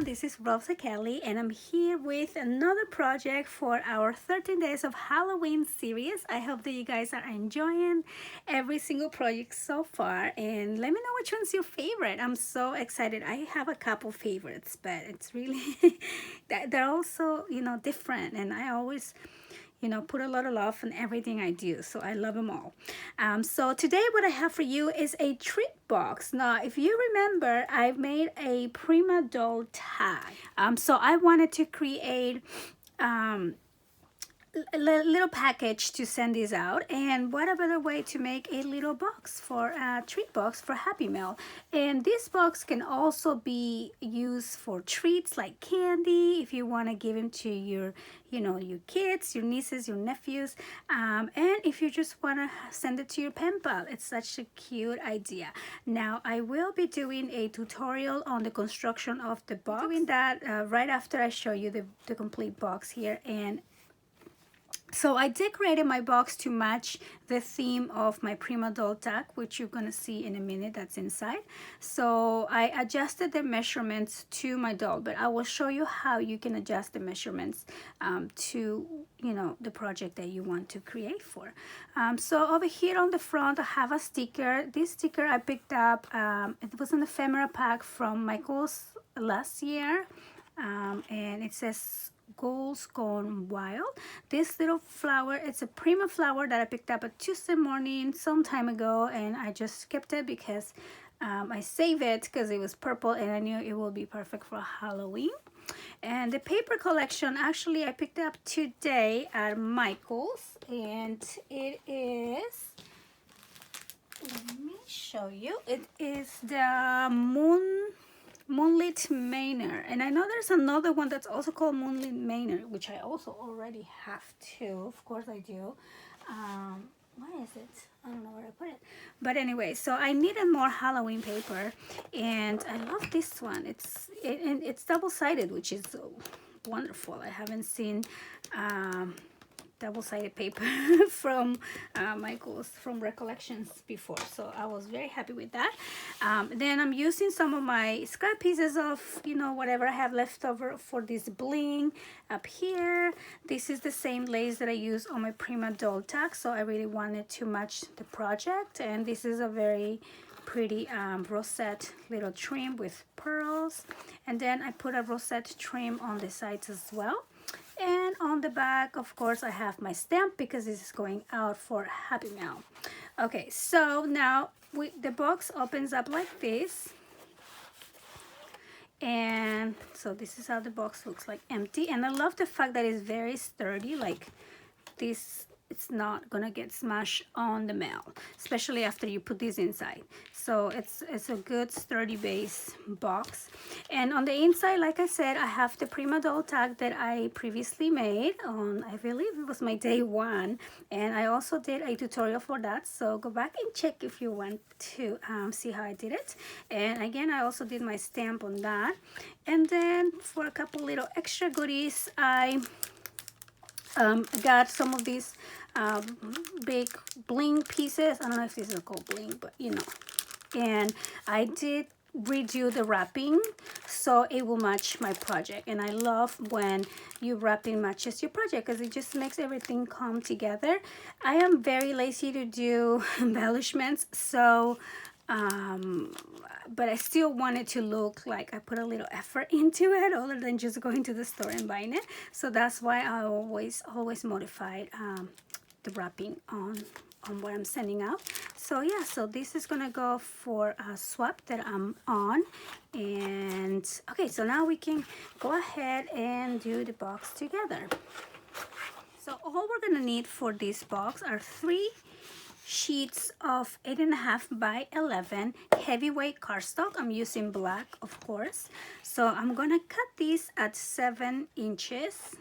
everyone, this is Rosa Kelly and I'm here with another project for our 13 days of Halloween series. I hope that you guys are enjoying every single project so far and let me know which one's your favorite. I'm so excited. I have a couple favorites, but it's really they're also, different, and I always put a lot of love in everything I do. So I love them all. So today what I have for you is a treat box. Now, if you remember, I made a Prima Doll tag. So I wanted to create a little package to send these out, and what a better way to make a little box for a treat box for Happy Meal. And this box can also be used for treats like candy if you want to give them to your your kids, your nieces, your nephews, and if you just want to send it to your pen pal. It's such a cute idea. Now I will be doing a tutorial on the construction of the box, doing that right after I show you the complete box here. And so I decorated my box to match the theme of my Prima Doll tag, which you're gonna see in a minute that's inside. So I adjusted the measurements to my doll, but I will show you how you can adjust the measurements to the project that you want to create for. So over here on the front I have a sticker. This sticker I picked up, it was an ephemera pack from Michaels last year, and it says Goals Gone Wild. This little flower, it's a Prima flower that I picked up a Tuesday morning some time ago, and I just kept it because I saved it because it was purple and I knew it will be perfect for Halloween. And the paper collection, actually I picked up today at Michael's, and it is, let me show you, it is the Moonlit Manor, and I know there's another one that's also called Moonlit Manor, which I also already have too. Of course I do. Where is it? I don't know where I put it. But anyway, so I needed more Halloween paper, and I love this one. It's double-sided, which is wonderful. I haven't seen double-sided paper from Michael's, from Recollections before, so I was very happy with that. Then I'm using some of my scrap pieces of whatever I have left over for this bling up here. This is the same lace that I use on my Prima Doll tag, so I really wanted to match the project. And this is a very pretty rosette little trim with pearls, and then I put a rosette trim on the sides as well. And on the back, of course, I have my stamp because this is going out for Happy Meal. Okay, so now the box opens up like this. And so this is how the box looks like, empty. And I love the fact that it's very sturdy, like this. It's not gonna get smashed on the mail, especially after you put this inside. So it's a good sturdy base box. And on the inside, like I said, I have the Prima Doll tag that I previously made on, I believe it was my day 1, and I also did a tutorial for that, so go back and check if you want to see how I did it. And again, I also did my stamp on that. And then for a couple little extra goodies, I got some of these big bling pieces. I don't know if these are called bling, but and I did redo the wrapping so it will match my project. And I love when your wrapping matches your project because it just makes everything come together. I am very lazy to do embellishments, so but I still want it to look like I put a little effort into it other than just going to the store and buying it. So that's why I always modified the wrapping on what I'm sending out. So yeah, so this is gonna go for a swap that I'm on. And okay, so now we can go ahead and do the box together. So all we're gonna need for this box are 3 sheets of 8.5 by 11 heavyweight cardstock. I'm using black, of course. So I'm gonna cut these at 7 inches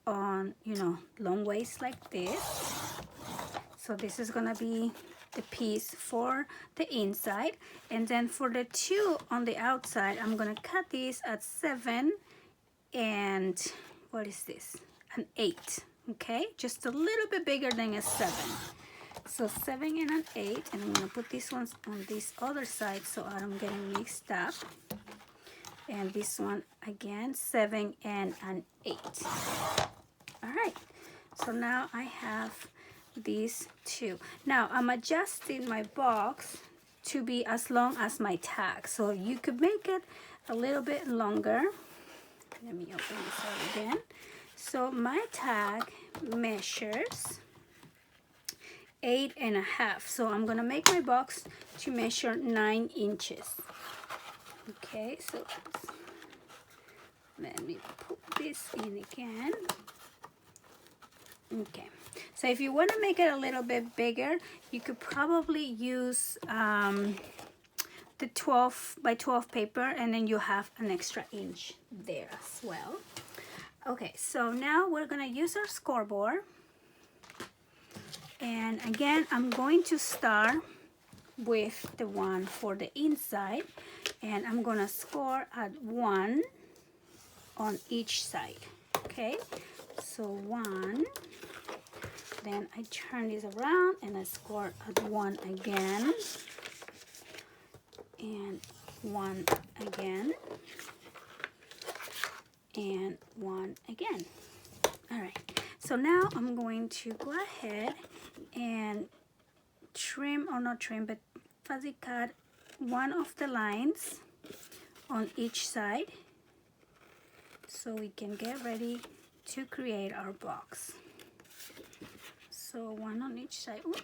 on long ways like this. So this is gonna be the piece for the inside, and then for the 2 on the outside, I'm gonna cut these at 7 and what is this, an 8. Okay, just a little bit bigger than a 7. So 7 and an 8, and I'm gonna put these ones on this other side so I don't get them mixed up. and this one again 7 and an 8. All right, so now I have these two. Now I'm adjusting my box to be as long as my tag, so you could make it a little bit longer. Let me open this out again. So my tag measures 8.5, so I'm gonna make my box to measure 9 inches. Okay, so let me put this in again. Okay, so if you want to make it a little bit bigger, you could probably use the 12 by 12 paper, and then you have an extra inch there as well. Okay, so now we're gonna use our scoreboard, and again I'm going to start with the one for the inside, and I'm gonna score at 1 on each side. Okay, so 1, then I turn this around and I score at 1 again, and 1 again, and 1 again. All right, so now I'm going to go ahead and trim, or not trim, but fuzzy cut one of the lines on each side so we can get ready to create our box. So 1 on each side. Ooh.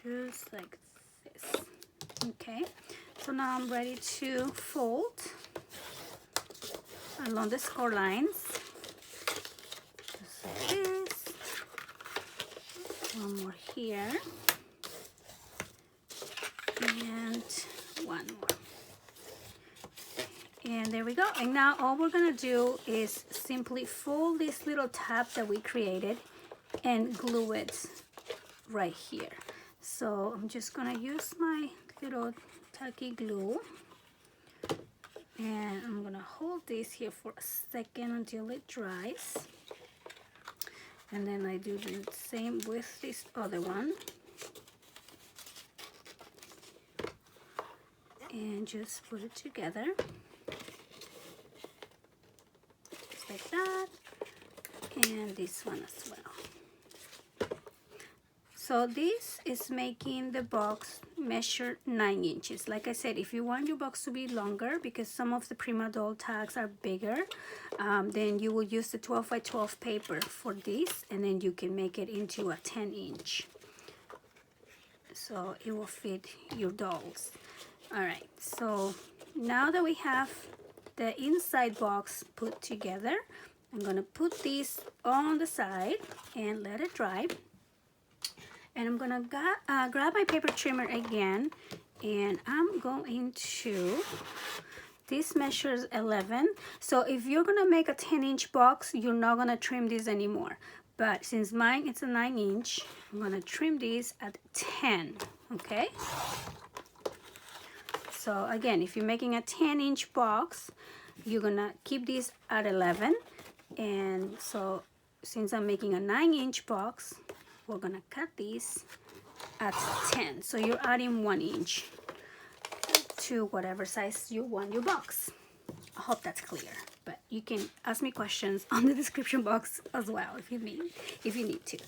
Just like this. Okay, so now I'm ready to fold along the score lines. Just like this. One more here. And one more. And there we go. And now all we're gonna do is simply fold this little tab that we created and glue it right here. So I'm just gonna use my little tacky glue, and I'm gonna hold this here for a second until it dries, and then I do the same with this other one, and just put it together just like that, and this one as well. So this is making the box measure 9 inches. Like I said, if you want your box to be longer, because some of the Prima Doll tags are bigger, then you will use the 12 by 12 paper for this, and then you can make it into a 10 inch. So it will fit your dolls. All right, so now that we have the inside box put together, I'm gonna put this on the side and let it dry. And I'm gonna grab my paper trimmer again, and I'm going to, this measures 11. So if you're gonna make a 10-inch box, you're not gonna trim this anymore. But since mine it's a 9-inch, I'm gonna trim this at 10, okay? So again, if you're making a 10-inch box, you're gonna keep this at 11. And so since I'm making a 9-inch box, we're gonna cut these at 10. So you're adding 1 inch to whatever size you want your box. I hope that's clear, but you can ask me questions on the description box as well if you need to.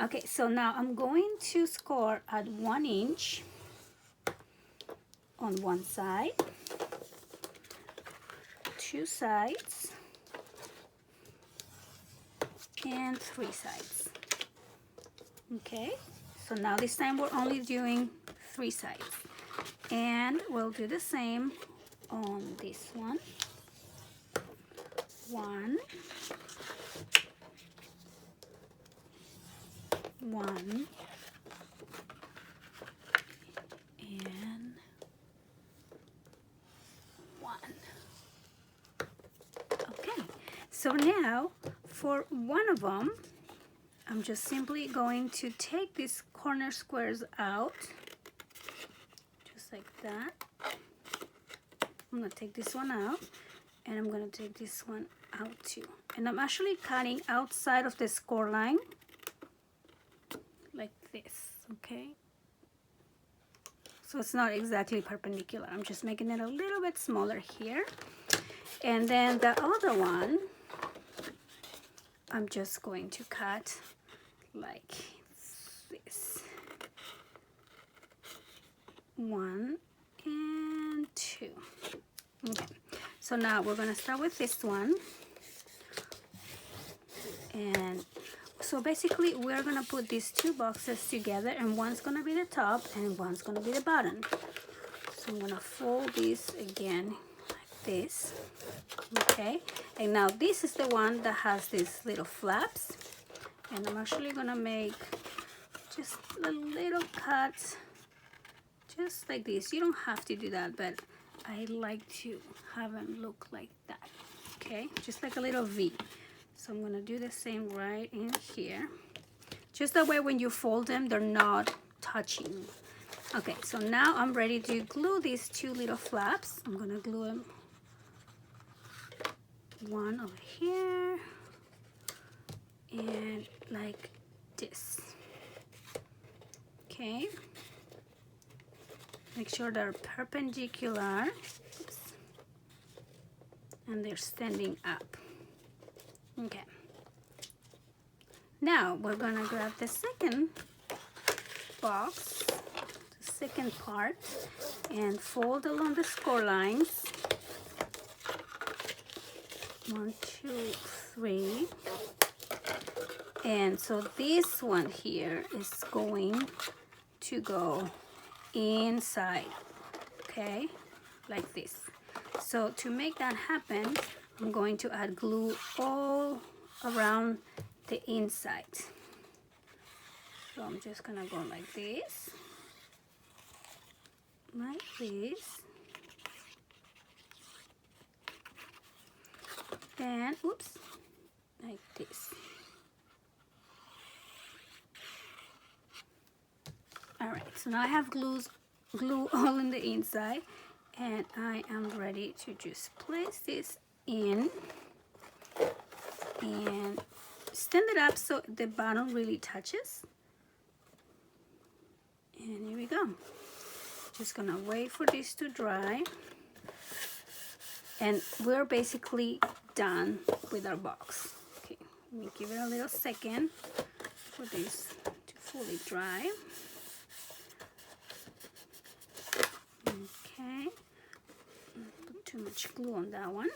Okay, so now I'm going to score at 1 inch on one side, 2 sides, and 3 sides. Okay, so now this time we're only doing 3 sides, and we'll do the same on this one. 1, 1, and 1. Okay, so now for one of them, I'm just simply going to take these corner squares out, just like that. I'm going to take this one out, and I'm going to take this one out too. And I'm actually cutting outside of the score line, like this, okay? So it's not exactly perpendicular. I'm just making it a little bit smaller here. And then the other one, I'm just going to cut like this. 1 and 2. Okay, so now we're gonna start with this one. And so basically we're gonna put these two boxes together, and one's gonna be the top and one's gonna be the bottom. So I'm gonna fold this again like this. Okay, and now this is the one that has these little flaps, and I'm actually gonna make just a little cut just like this. You don't have to do that, but I like to have them look like that. Okay, just like a little V. So I'm gonna do the same right in here, just that way when you fold them they're not touching. Okay, so now I'm ready to glue these two little flaps. I'm gonna glue them, one over here and like this. Okay, make sure they're perpendicular. Oops. And they're standing up. Okay, now we're gonna grab the second box, the second part, and fold along the score lines. 1, 2, 3. And so this one here is going to go inside, okay, like this. So to make that happen, I'm going to add glue all around the inside. So I'm just gonna go like this, and oops, like this. All right, so now I have glue all in the inside, and I am ready to just place this in and stand it up so the bottom really touches. And here we go. Just gonna wait for this to dry, and we're basically done with our box. Okay, let me give it a little second for this to fully dry. Okay, not put too much glue on that one.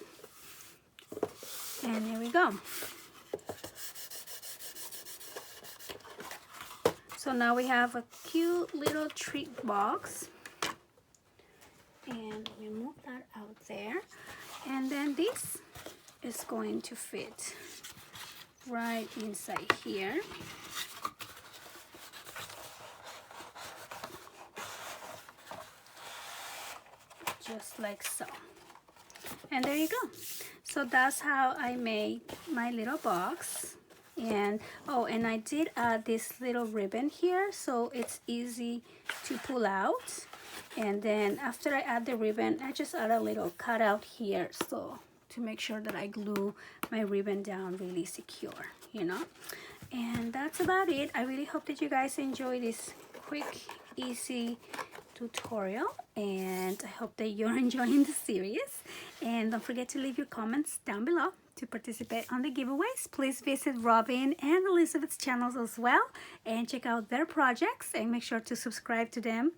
And here we go. So now we have a cute little treat box, and we move that out there, and then this is going to fit right inside here. Just like so. And there you go. So that's how I made my little box. And oh, and I did add this little ribbon here so it's easy to pull out. And then after I add the ribbon, I just add a little cutout here so to make sure that I glue my ribbon down really secure, you know. And that's about it. I really hope that you guys enjoy this quick, easy tutorial, and I hope that you're enjoying the series. And don't forget to leave your comments down below to participate on the giveaways. Please visit Robin and Elizabeth's channels as well and check out their projects and make sure to subscribe to them.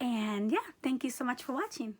And yeah, thank you so much for watching.